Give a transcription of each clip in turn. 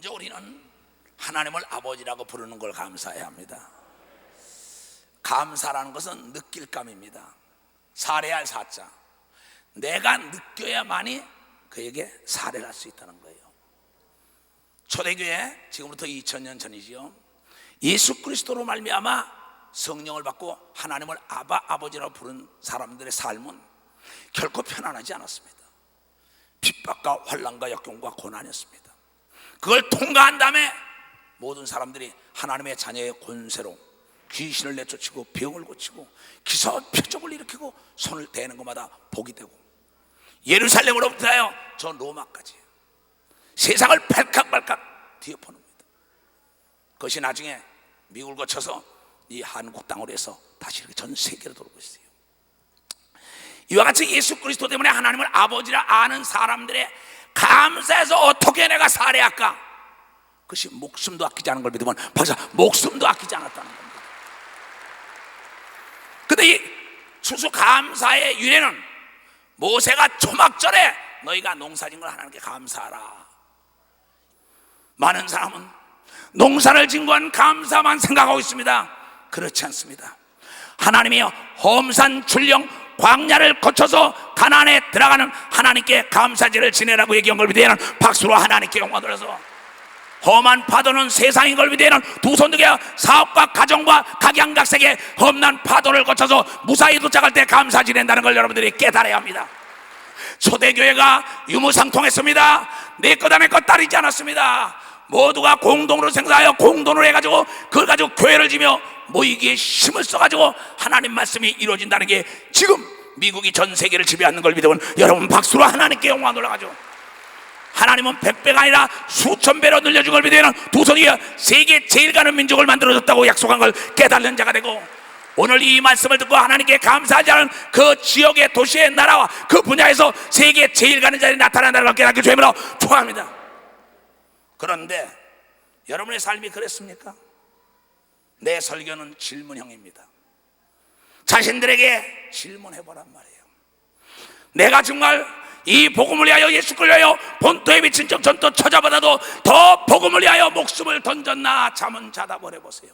먼저 우리는 하나님을 아버지라고 부르는 걸 감사해야 합니다. 감사라는 것은 느낄감입니다. 사례할 사자, 내가 느껴야만이 그에게 사례를 할 수 있다는 거예요. 초대교회, 지금부터 2000년 전이지요, 예수 그리스도로 말미암아 성령을 받고 하나님을 아버지라고 부른 사람들의 삶은 결코 편안하지 않았습니다. 핍박과 환난과 역경과 고난이었습니다. 그걸 통과한 다음에 모든 사람들이 하나님의 자녀의 권세로 귀신을 내쫓고 병을 고치고 기사와 표적을 일으키고 손을 대는 것마다 복이 되고, 예루살렘으로부터 하여 저 로마까지 세상을 발칵발칵 뒤엎어놉니다. 그것이 나중에 미국을 거쳐서 이 한국 땅으로 해서 다시 이렇게 전 세계로 돌고 있어요. 이와 같이 예수 그리스도 때문에 하나님을 아버지라 아는 사람들의 감사해서 어떻게 내가 살해할까, 그것이 목숨도 아끼지 않은 걸 믿으면 박사, 목숨도 아끼지 않았다는 겁니다. 근데 이 추수감사의 유래는 모세가 초막절에 너희가 농사진 걸 하나님께 감사하라. 많은 사람은 농사를 진 건 감사만 생각하고 있습니다. 그렇지 않습니다. 하나님이 험산 출령 광야를 거쳐서 가나안에 들어가는 하나님께 감사제를 지내라고 얘기한 걸 위대한 박수로 하나님께 영광 돌려서, 험한 파도는 세상인 걸 위대한 두 손 들게 사업과 가정과 각양각색의 험난 파도를 거쳐서 무사히 도착할 때 감사 지낸다는 걸 여러분들이 깨달아야 합니다. 초대교회가 유무상통했습니다. 내 것 안에 것 따르지 않았습니다. 모두가 공동으로 생사하여 공동으로 해가지고 그걸 가지고 교회를 지며 모이기에 힘을 써가지고 하나님 말씀이 이루어진다는 게 지금 미국이 전 세계를 지배하는 걸 믿으면 여러분 박수로 하나님께 영광 돌아가죠. 하나님은 100배가 아니라 수천 배로 늘려준 걸 믿으면 두 손이 세계 제일 가는 민족을 만들어줬다고 약속한 걸 깨닫는 자가 되고, 오늘 이 말씀을 듣고 하나님께 감사하지 않은 그 지역의 도시의 나라와 그 분야에서 세계 제일 가는 자들이 나타난다는 걸 깨닫게 주님으로 축원합니다. 그런데 여러분의 삶이 그랬습니까? 내 설교는 질문형입니다. 자신들에게 질문해보란 말이에요. 내가 정말 이 복음을 위하여 예수를 위하여 본토에 비친 적 전도 처자보다도 더 복음을 위하여 목숨을 던졌나? 잠은 자다 버려보세요.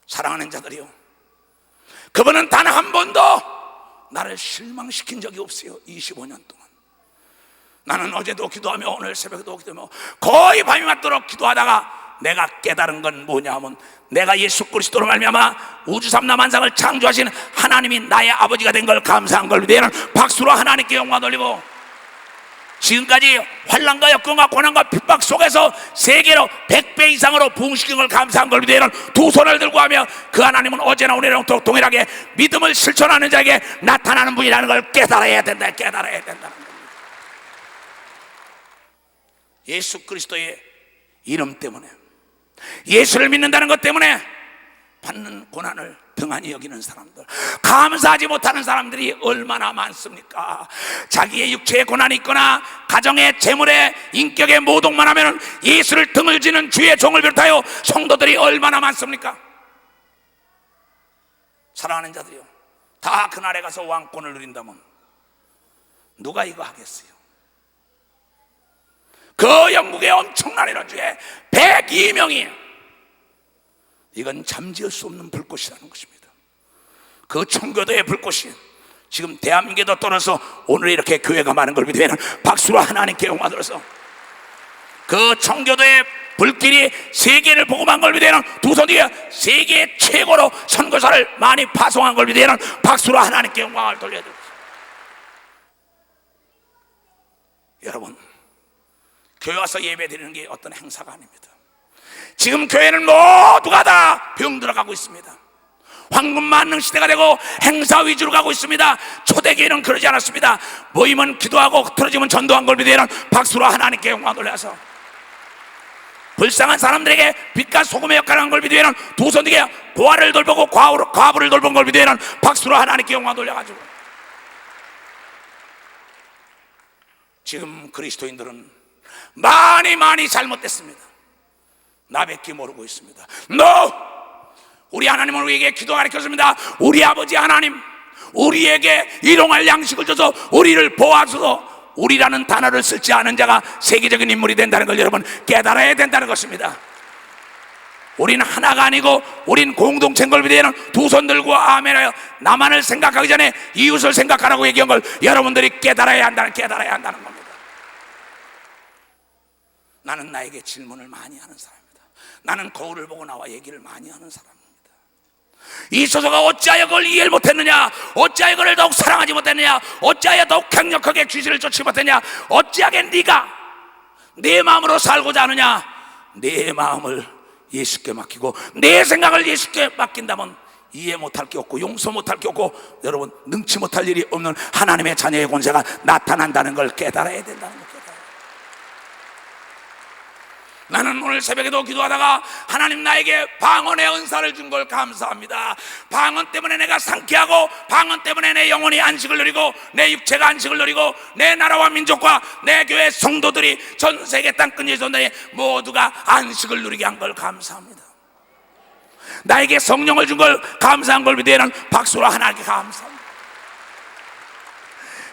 사랑하는 자들이요, 그분은 단 한 번도 나를 실망시킨 적이 없어요. 25년 동안 나는 어제도 기도하며 오늘 새벽에도 기도하며 거의 밤이 맞도록 기도하다가 내가 깨달은 건 뭐냐 하면, 내가 예수 그리스도로 말미암아 우주삼라 만상을 창조하신 하나님이 나의 아버지가 된 걸 감사한 걸 위대한 박수로 하나님께 영광 돌리고, 지금까지 환난과 역경과 고난과 핍박 속에서 세계로 100배 이상으로 부흥시킨 걸 감사한 걸 위대한 두 손을 들고 하며, 그 하나님은 어제나 오늘이나 동일하게 믿음을 실천하는 자에게 나타나는 분이라는 걸 깨달아야 된다. 깨달아야 된다는 겁니다. 예수 그리스도의 이름 때문에, 예수를 믿는다는 것 때문에 받는 고난을 등한히 여기는 사람들, 감사하지 못하는 사람들이 얼마나 많습니까? 자기의 육체에 고난이 있거나 가정의 재물에 인격에 모독만 하면 예수를 등을 지는 주의 종을 비롯하여 성도들이 얼마나 많습니까? 사랑하는 자들이요, 다 그날에 가서 왕권을 누린다면 누가 이거 하겠어요? 그 영국의 엄청난 에너지에 102명이, 이건 잠재울 수 없는 불꽃이라는 것입니다. 그 청교도의 불꽃이 지금 대한민국에도 떠나서 오늘 이렇게 교회가 많은 걸 믿으면 박수로 하나님께 영광 돌려서, 그 청교도의 불길이 세계를 복음한 걸 믿으면 두 손 뒤에 세계 최고로 선교사를 많이 파송한 걸 믿으면 박수로 하나님께 영광을 돌려야 됩니다. 여러분, 교회 와서 예배 드리는 게 어떤 행사가 아닙니다. 지금 교회는 모두가 다 병들어가고 있습니다. 황금 만능 시대가 되고 행사 위주로 가고 있습니다. 초대교회는 그러지 않았습니다. 모이면 기도하고 틀어지면 전도한 걸 믿으면 박수로 하나님께 영광 돌려서, 불쌍한 사람들에게 빛과 소금의 역할을 한 걸 믿으면 두 손 뒤에 고아를 돌보고 과부를 돌본 걸 믿으면 박수로 하나님께 영광 돌려가지고, 지금 그리스도인들은 많이 잘못됐습니다. 나밖에 모르고 있습니다. 우리 하나님은 우리에게 기도 가르쳤습니다. 우리 아버지 하나님, 우리에게 일용할 양식을 줘서 우리를 보아주소. 우리라는 단어를 쓰지 않은 자가 세계적인 인물이 된다는 걸 여러분 깨달아야 된다는 것입니다. 우리는 하나가 아니고 우린 공동체인 걸 믿어야 하는 두 손 들고 아멘하여 나만을 생각하기 전에 이웃을 생각하라고 얘기한 걸 여러분들이 깨달아야 한다는 겁니다. 나는 나에게 질문을 많이 하는 사람입니다. 나는 거울을 보고 나와 얘기를 많이 하는 사람입니다. 이 소서가 어찌하여 그걸 이해를 못했느냐, 어찌하여 그를 더욱 사랑하지 못했느냐, 어찌하여 더욱 강력하게 귀신을 쫓지 못했냐, 어찌하게 네가 내 마음으로 살고자 하느냐. 내 마음을 예수께 맡기고 내 생각을 예수께 맡긴다면 이해 못할 게 없고 용서 못할 게 없고 여러분 능치 못할 일이 없는 하나님의 자녀의 권세가 나타난다는 걸 깨달아야 된다는 것. 나는 오늘 새벽에도 기도하다가 하나님 나에게 방언의 은사를 준 걸 감사합니다. 방언 때문에 내가 상쾌하고 방언 때문에 내 영혼이 안식을 누리고 내 육체가 안식을 누리고 내 나라와 민족과 내 교회 성도들이 전 세계 땅끝에 존재해 모두가 안식을 누리게 한 걸 감사합니다. 나에게 성령을 준 걸 감사한 걸 믿어야 박수로 하나님께 감사합니다.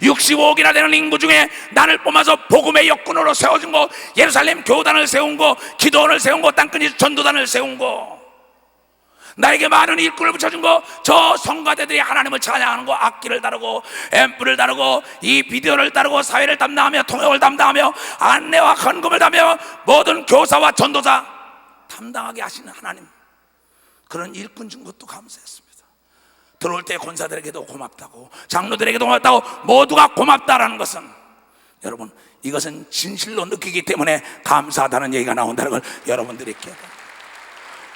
65억이나 되는 인구 중에 나를 뽑아서 복음의 역군으로 세워준 거, 예루살렘 교단을 세운 거, 기도원을 세운 거, 땅끝이 전도단을 세운 거, 나에게 많은 일꾼을 붙여준 거, 저 성가대들이 하나님을 찬양하는 거, 악기를 다루고 앰프를 다루고 이 비디오를 다루고 사회를 담당하며 통역을 담당하며 안내와 헌금을 담며 모든 교사와 전도사 담당하게 하시는 하나님, 그런 일꾼 준 것도 감사했습니다. 들어올 때 권사들에게도 고맙다고, 장로들에게도 고맙다고, 모두가 고맙다라는 것은 여러분 이것은 진실로 느끼기 때문에 감사하다는 얘기가 나온다는 걸 여러분들이 깨달아요.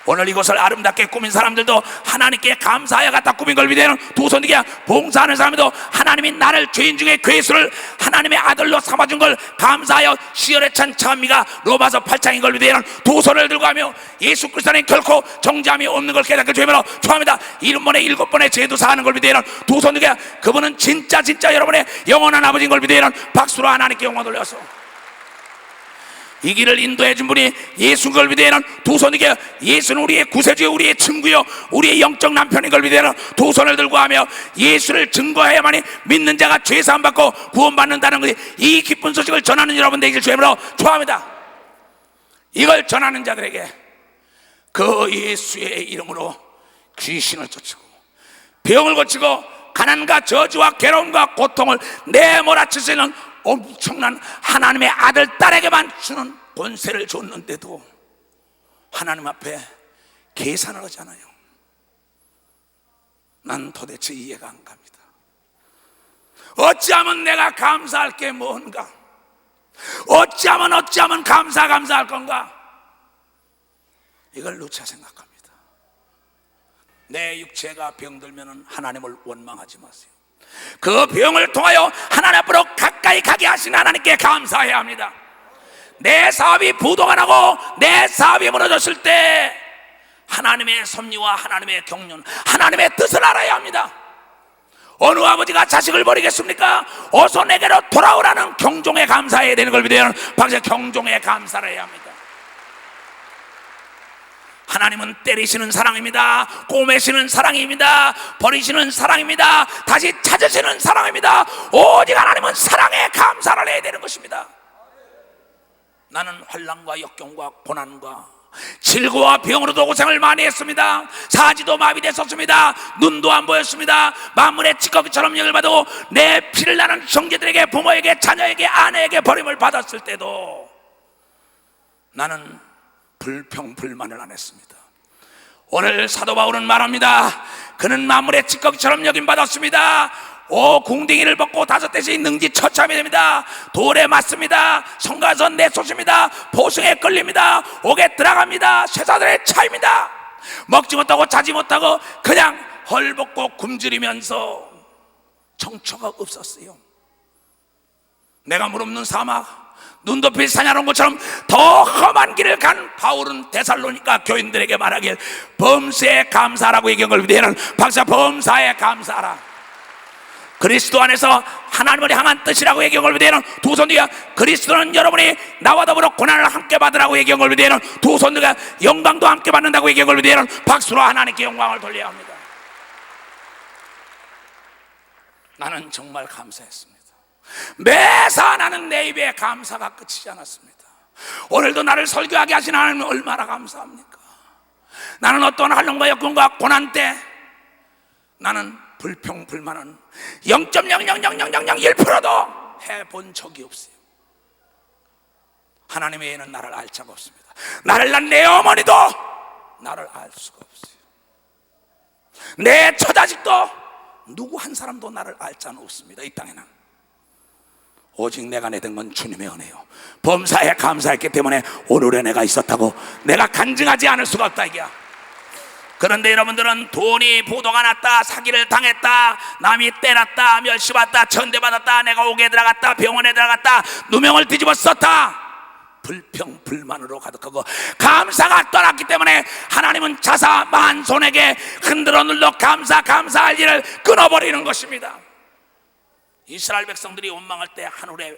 오늘 이곳을 아름답게 꾸민 사람들도 하나님께 감사하여 갖다 꾸민 걸 믿어요. 두 손 들게 봉사하는 사람도 하나님이 나를 죄인 중에 괴수를 하나님의 아들로 삼아준 걸 감사하여 시열에 찬 찬미가 로마서 8장인 걸 믿어요. 두 손을 들고 하며 예수 그리스도는 결코 정죄함이 없는 걸 깨닫게 주님으로 축원합니다. 7번에 7번의 죄도 사하는 걸 믿어요. 두 손 들게 그분은 진짜 여러분의 영원한 아버지인 걸 믿어요. 박수로 하나님께 영광 돌려서 이 길을 인도해 준 분이 예수인 걸 믿어야 두 손이게 예수는 우리의 구세주요, 우리의 친구요, 우리의 영적 남편인 걸 믿어야 두 손을 들고 하며 예수를 증거해야만이 믿는 자가 죄 사함 받고 구원받는다는 것이 이 기쁜 소식을 전하는 여러분 되기를 주님으로 축원합니다. 이걸 전하는 자들에게 그 예수의 이름으로 귀신을 쫓고 병을 고치고 가난과 저주와 괴로움과 고통을 내몰아칠 수 있는 엄청난 하나님의 아들 딸에게만 주는 권세를 줬는데도 하나님 앞에 계산을 하잖아요. 난 도대체 이해가 안 갑니다. 어찌하면 내가 감사할 게 뭔가, 어찌하면 감사할 건가, 이걸 누차 생각합니다. 내 육체가 병들면 하나님을 원망하지 마세요. 그 병을 통하여 하나님 앞으로 가까이 가게 하신 하나님께 감사해야 합니다. 내 사업이 부도가 나고 내 사업이 무너졌을 때 하나님의 섭리와 하나님의 경륜, 하나님의 뜻을 알아야 합니다. 어느 아버지가 자식을 버리겠습니까? 어서 내게로 돌아오라는 경종에 감사해야 되는 걸 믿어요. 방금 경종에 감사를 해야 합니다. 하나님은 때리시는 사랑입니다. 꼬매시는 사랑입니다. 버리시는 사랑입니다. 다시 찾으시는 사랑입니다. 오직 하나님은 사랑에 감사를 해야 되는 것입니다. 나는 환난과 역경과 고난과 질고와 병으로도 고생을 많이 했습니다. 사지도 마비됐었습니다. 눈도 안 보였습니다. 만물의 찌꺼기처럼 영을 받고 내 피를 나는 형제들에게, 부모에게, 자녀에게, 아내에게 버림을 받았을 때도 나는 불평불만을 안 했습니다. 오늘 사도 바울은 말합니다. 그는 만물의 찌꺼기처럼 여김받았습니다. 궁둥이를 벗고 5대씩 능지처참이 됩니다. 돌에 맞습니다. 성가서 내쫓습니다. 보승에 끌립니다. 옥에 들어갑니다. 쇠사들의 차입니다. 먹지 못하고 자지 못하고 그냥 헐벗고 굶주리면서 정처가 없었어요. 내가 물없는 사막, 눈 덮인 사냐로운 것처럼 더 험한 길을 간 바울은 데살로니가 교인들에게 말하길 범사에 감사라고 얘기한 걸 위대한 박사, 범사에 감사라. 그리스도 안에서 하나님을 향한 뜻이라고 얘기한 걸 위대한 두 손들과 그리스도는 여러분이 나와 더불어 고난을 함께 받으라고 얘기한 걸 위대한 두 손들과 영광도 함께 받는다고 얘기한 걸 위대한 박수로 하나님께 영광을 돌려야 합니다. 나는 정말 감사했습니다. 매사 나는 내 입에 감사가 끝이지 않았습니다. 오늘도 나를 설교하게 하신 하나님 얼마나 감사합니까? 나는 어떤 환난과 역경과 고난 때 나는 불평불만은 0.0000001%도 해본 적이 없어요. 하나님 외에는 나를 알 자가 없습니다. 나를 낳은 내 어머니도 나를 알 수가 없어요. 내 처자식도 누구 한 사람도 나를 알 자는 없습니다. 이 땅에는 오직 내가 내던 건 주님의 은혜요. 범사에 감사했기 때문에 오늘의 내가 있었다고 내가 간증하지 않을 수가 없다 이게야. 그런데 여러분들은 돈이 부도가 났다, 사기를 당했다, 남이 때렸다, 멸시받았다, 천대받았다, 내가 옥에 들어갔다, 병원에 들어갔다, 누명을 뒤집어 썼다, 불평 불만으로 가득하고 감사가 떠났기 때문에 하나님은 자사만손에게 흔들어 눌러 감사할 일을 끊어버리는 것입니다. 이스라엘 백성들이 원망할 때 하늘에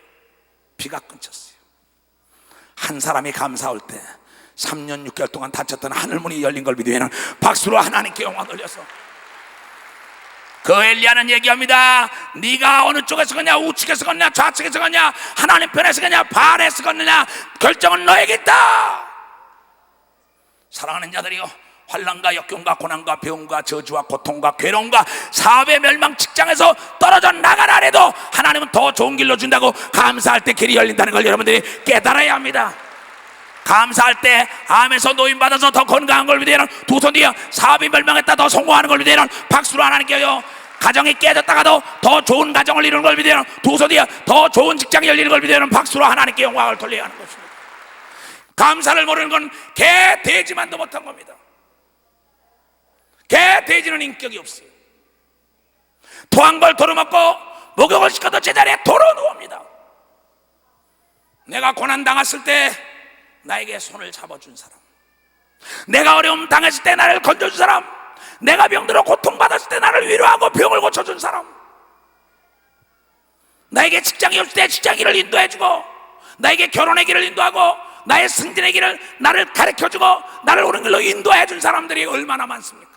비가 끊겼어요. 한 사람이 감사할 때 3년 6개월 동안 닫혔던 하늘문이 열린 걸 믿으면 박수로 하나님께 영광 돌려서 그 엘리야는 얘기합니다. 네가 어느 쪽에서 걷냐, 우측에서 걷냐, 좌측에서 걷냐, 하나님 편에서 걷냐, 반에서 걷느냐, 결정은 너에게 있다. 사랑하는 자들이요, 환난과 역경과 고난과 병과 저주와 고통과 괴로움과 사업의 멸망, 직장에서 떨어져 나가라 해도 하나님은 더 좋은 길로 준다고 감사할 때 길이 열린다는 걸 여러분들이 깨달아야 합니다. 감사할 때 암에서 노인받아서 더 건강한 걸 위대한 두 손 뒤에 사업이 멸망했다 더 성공하는 걸 위대한 박수로 하나님께요. 가정이 깨졌다가도 더 좋은 가정을 이루는 걸 위대한 두 손 뒤에 더 좋은 직장이 열리는 걸 위대한 박수로 하나님께 영광을 돌려야 하는 것입니다. 감사를 모르는 건 개 돼지만도 못한 겁니다. 개 돼지는 인격이 없어요. 토한 걸 도로먹고 목욕을 시켜도 제자리에 도로 누웁니다. 내가 고난 당했을 때 나에게 손을 잡아준 사람, 내가 어려움 당했을 때 나를 건져준 사람, 내가 병들어 고통받았을 때 나를 위로하고 병을 고쳐준 사람, 나에게 직장이 없을 때 직장 일을 인도해주고, 나에게 결혼의 길을 인도하고, 나의 승진의 길을 나를 가르쳐주고 나를 옳은 길로 인도해준 사람들이 얼마나 많습니까?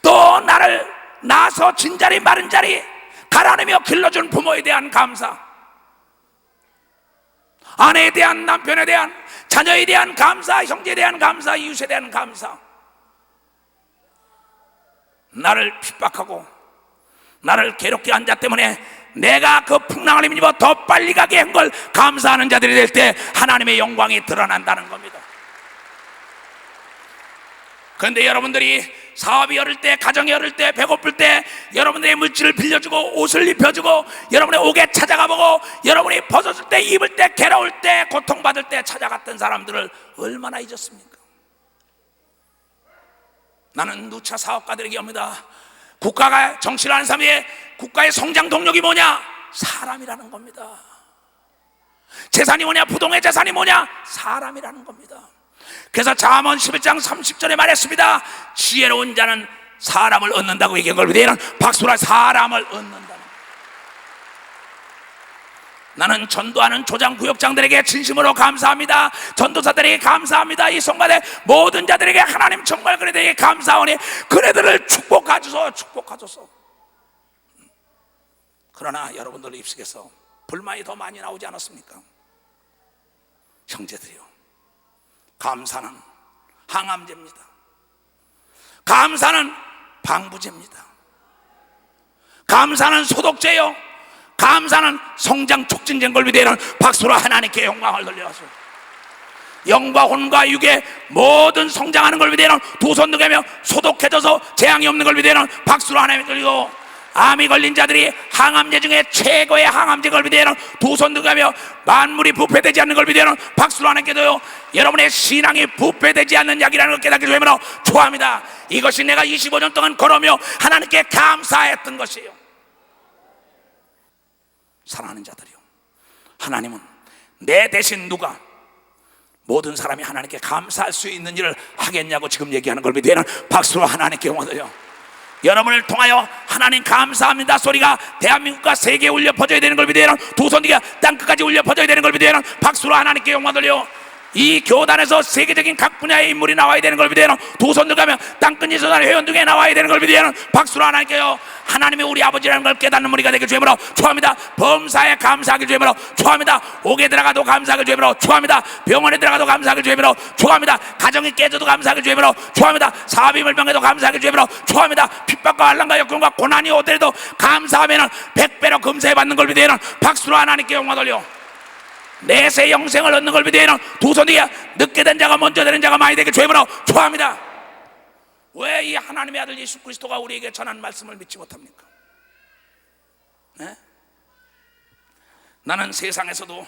또 나를 낳아서 진자리 마른 자리 가라앉으며 길러준 부모에 대한 감사, 아내에 대한, 남편에 대한, 자녀에 대한 감사, 형제에 대한 감사, 이웃에 대한 감사, 나를 핍박하고 나를 괴롭게 한 자 때문에 내가 그 풍랑을 힘입어 더 빨리 가게 한 걸 감사하는 자들이 될 때 하나님의 영광이 드러난다는 겁니다. 그런데 여러분들이 사업이 어릴 때, 가정이 어릴 때, 배고플 때 여러분들의 물질을 빌려주고 옷을 입혀주고 여러분의 옥에 찾아가보고 여러분이 벗었을 때, 입을 때, 괴로울 때, 고통받을 때 찾아갔던 사람들을 얼마나 잊었습니까? 나는 누차 사업가들에게 합니다. 국가가 정치를 하는 사람의 국가의 성장 동력이 뭐냐? 사람이라는 겁니다. 재산이 뭐냐? 부동의 재산이 뭐냐? 사람이라는 겁니다. 그래서 잠언 11장 30절에 말했습니다. 지혜로운 자는 사람을 얻는다고 얘기한 걸 위대한 박수라 사람을 얻는다. 나는 전도하는 조장구역장들에게 진심으로 감사합니다. 전도사들에게 감사합니다. 이 성만의 모든 자들에게 하나님 정말 그네들에게 감사하오니 그네들을 축복하소서. 그러나 여러분들 입속에서 불만이 더 많이 나오지 않았습니까? 형제들이요, 감사는 항암제입니다. 감사는 방부제입니다. 감사는 소독제요, 감사는 성장 촉진제인 걸 위대한 박수로 하나님께 영광을 돌려서 영과 혼과 육의 모든 성장하는 걸 위대한 두 손 들며 소독해져서 재앙이 없는 걸 위대한 박수로 하나님 돌리고, 암이 걸린 자들이 항암제 중에 최고의 항암제 걸 위대한 두 손 들며 만물이 부패되지 않는 걸 위대한 박수로 하나님께도요, 여러분의 신앙이 부패되지 않는 약이라는 걸 깨닫게 되면 좋아합니다. 이것이 내가 25년 동안 걸으며 하나님께 감사했던 것이에요. 사랑하는 자들이요, 하나님은 내 대신 누가 모든 사람이 하나님께 감사할 수 있는 일을 하겠냐고 지금 얘기하는 걸 믿으면 박수로 하나님께 영광 돌려. 여러분을 통하여 하나님 감사합니다 소리가 대한민국과 세계에 울려 퍼져야 되는 걸 믿으면 두 손 뒤가 땅끝까지 울려 퍼져야 되는 걸 믿으면 박수로 하나님께 영광 돌려. 이 교단에서 세계적인 각 분야의 인물이 나와야 되는 걸 믿어요. 두 손 들고 하면 땅끝 예수단 회원 중에 나와야 되는 걸 믿어요. 박수로 하나님께요, 하나님이 우리 아버지라는 걸 깨닫는 머리가 되길 주님으로 축원합니다. 범사에 감사하길 주님으로 축원합니다. 옥에 들어가도 감사하길 주님으로 축원합니다. 병원에 들어가도 감사하길 주님으로 축원합니다. 가정이 깨져도 감사하길 주님으로 축원합니다. 사업이 물병해도 감사하길 주님으로 축원합니다. 핍박과 환난과 역경과 고난이 오더라도 감사하면 100배로 금세 받는 걸 믿어요. 박수로 하나님께 영광 돌려 내세 영생을 얻는 걸 믿어요. 두 손 뒤에 늦게 된 자가 먼저 되는 자가 많이 되길 주님으로 축원합니다. 왜 이 하나님의 아들 예수 그리스도가 우리에게 전한 말씀을 믿지 못합니까? 네? 나는 세상에서도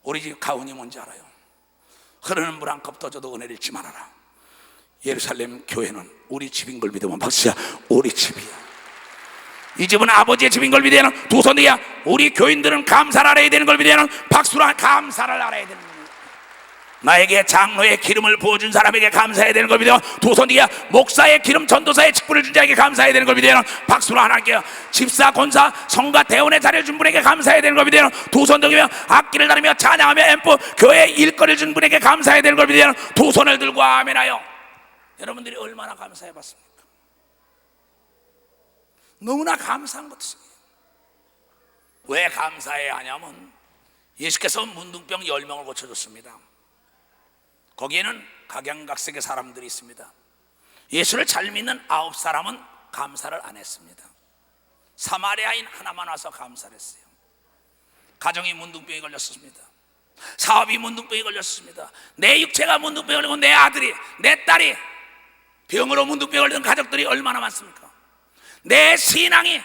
우리 집 가훈이 뭔지 알아요. 흐르는 물 한 컵 떠줘도 은혜를 잊지 말아라. 예루살렘 교회는 우리 집인 걸 믿으면 박수야, 우리 집이야. 이 집은 아버지의 집인 걸 믿어야 하는 두 손 뒤에 우리 교인들은 감사를 알아야 되는 걸 믿어야 하는 박수로 감사를 알아야 되는 겁니다. 나에게 장로의 기름을 부어준 사람에게 감사해야 되는 걸 믿어요. 두 손 뒤에 목사의 기름, 전도사의 직분을 준 자에게 감사해야 되는 걸 믿어요. 박수로 하나님께 집사, 권사, 성가, 대원의 자리를 준 분에게 감사해야 되는 걸 믿어요. 두 손 들며 악기를 다루며 찬양하며 앰프, 교회 일거리를 준 분에게 감사해야 되는 걸 믿어요. 두 손을 들고 아멘하여. 여러분들이 얼마나 감사해 봤습니까? 너무나 감사한 것이에요. 왜 감사해야 하냐면 예수께서 문둥병 10명을 고쳐줬습니다. 거기에는 각양각색의 사람들이 있습니다. 예수를 잘 믿는 9사람은 감사를 안 했습니다. 사마리아인 하나만 와서 감사를 했어요. 가정이 문둥병이 걸렸습니다. 사업이 문둥병이 걸렸습니다. 내 육체가 문둥병이 걸리고 내 아들이, 내 딸이 병으로 문둥병이 걸린 가족들이 얼마나 많습니까? 내 신앙이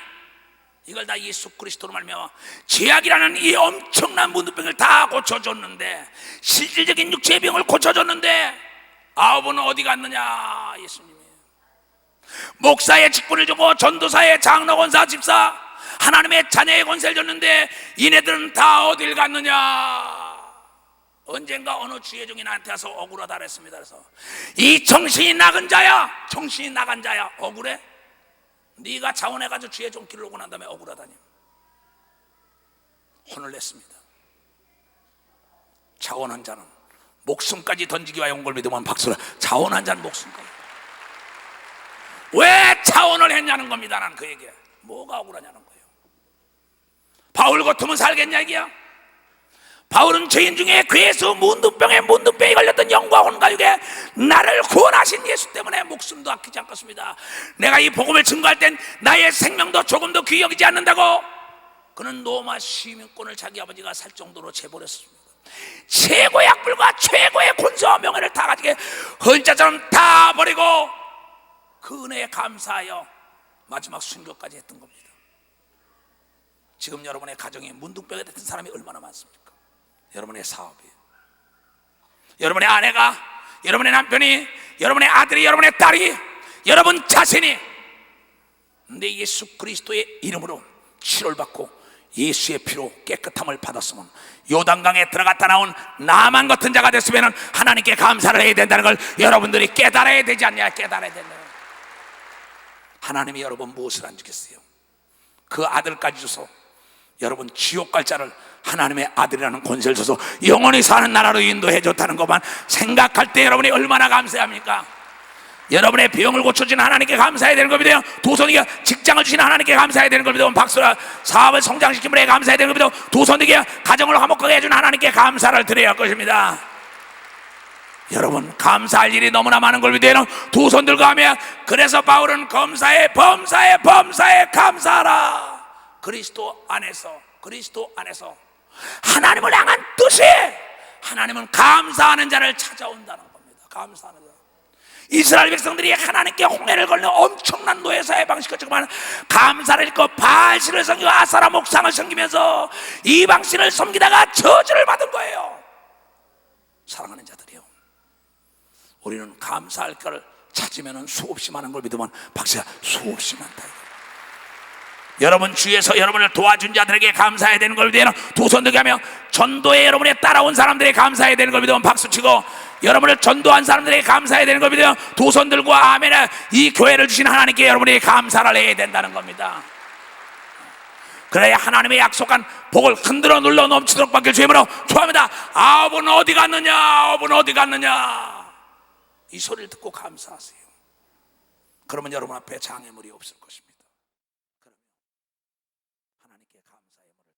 이걸 다 예수 그리스도로 말미암아 죄악이라는 이 엄청난 문둥병을 다 고쳐줬는데, 실질적인 육체의 병을 고쳐줬는데 9은 어디 갔느냐? 예수님이 목사의 직분을 주고 전도사의 장로, 권사, 집사, 하나님의 자녀의 권세를 줬는데 이네들은 다 어딜 갔느냐? 언젠가 어느 주의 종이 나한테 와서 억울하다 그랬습니다. 그래서 이 정신이 나간 자야, 정신이 나간 자야, 억울해? 네가 자원해가지고 주의 종길을 오고 난 다음에 억울하다니. 혼을 냈습니다. 자원한 자는 목숨까지 던지기 위하여 온 걸 믿으면 박수라. 자원한 자는 목숨까지. 왜 자원을 했냐는 겁니다. 나는 그에게 뭐가 억울하냐는 거예요. 바울 같으면 살겠냐 이게야. 바울은 죄인 중에 괴수, 문둥병이 걸렸던 영과 혼과육에 나를 구원하신 예수 때문에 목숨도 아끼지 않겠습니다. 내가 이 복음을 증거할 땐 나의 생명도 조금도 귀히 여기지 않는다고. 그는 로마 시민권을 자기 아버지가 살 정도로 재버렸습니다. 최고의 악불과 최고의 권세와 명예를 다 가지게 헌자처럼 다 버리고 그 은혜에 감사하여 마지막 순교까지 했던 겁니다. 지금 여러분의 가정에 문둥병이 됐던 사람이 얼마나 많습니까? 여러분의 사업이, 여러분의 아내가, 여러분의 남편이, 여러분의 아들이, 여러분의 딸이, 여러분 자신이 내 예수 그리스도의 이름으로 치료를 받고 예수의 피로 깨끗함을 받았으면 요단강에 들어갔다 나온 나만 같은 자가 됐으면 하나님께 감사를 해야 된다는 걸 여러분들이 깨달아야 되지 않냐? 깨달아야 된다. 하나님이 여러분 무엇을 안 주겠어요? 그 아들까지 줘서 여러분 지옥 갈 자를 하나님의 아들이라는 권세를 줘서 영원히 사는 나라로 인도해 줬다는 것만 생각할 때 여러분이 얼마나 감사합니까? 여러분의 병을 고쳐주신 하나님께 감사해야 되는 겁니다. 두 손이게 직장을 주신 하나님께 감사해야 되는 겁니다. 박수라. 사업을 성장시킨 분에게 감사해야 되는 겁니다. 두 손이게 가정을 화목하게 해준 하나님께 감사를 드려야 할 것입니다. 여러분 감사할 일이 너무나 많은 걸 믿어요. 두 손 들고 하며 그래서 바울은 범사에 감사하라. 그리스도 안에서 하나님을 향한 뜻이, 하나님은 감사하는 자를 찾아온다는 겁니다. 감사하는 자. 이스라엘 백성들이 하나님께 홍해를 걸는 엄청난 노예사의 방식을 정말 감사를 읽고 바알신을 섬기고 아사라 목상을 섬기면서 이방신을 섬기다가 저주를 받은 거예요. 사랑하는 자들이요, 우리는 감사할 것을 찾으면 수없이 많은 걸 믿으면 박수야, 수없이 많다. 여러분 주위에서 여러분을 도와준 자들에게 감사해야 되는 걸 믿어요. 두 손 들게 하며 전도에 여러분에 따라온 사람들에게 감사해야 되는 걸 믿으면 박수치고, 여러분을 전도한 사람들에게 감사해야 되는 걸 믿어요. 두 손 들고 아멘을, 이 교회를 주신 하나님께 여러분이 감사를 해야 된다는 겁니다. 그래야 하나님의 약속한 복을 흔들어 눌러 넘치도록 받길 주임으로 축원합니다. 아홉은 어디 갔느냐, 아홉은 어디 갔느냐, 이 소리를 듣고 감사하세요. 그러면 여러분 앞에 장애물이 없을 것입니다. 그러면 하나님께 감사의 문을